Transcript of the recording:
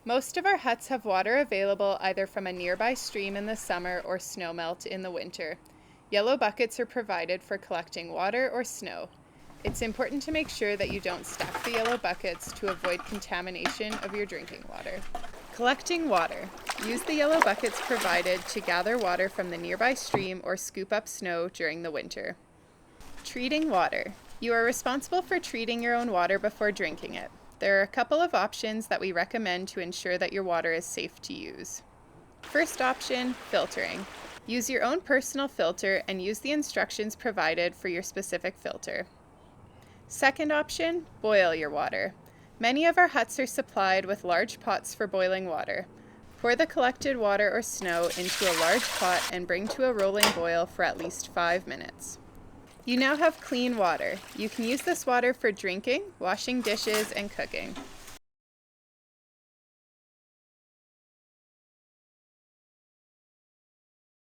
Most of our huts have water available either from a nearby stream in the summer or snowmelt in the winter. Yellow buckets are provided for collecting water or snow. It's important to make sure that you don't stack the yellow buckets to avoid contamination of your drinking water. Collecting water. Use the yellow buckets provided to gather water from the nearby stream or scoop up snow during the winter. Treating water. You are responsible for treating your own water before drinking it. There are a couple of options that we recommend to ensure that your water is safe to use. First option, filtering. Use your own personal filter and use the instructions provided for your specific filter. Second option, boil your water. Many of our huts are supplied with large pots for boiling water. Pour the collected water or snow into a large pot and bring to a rolling boil for at least 5 minutes. You now have clean water. You can use this water for drinking, washing dishes, and cooking.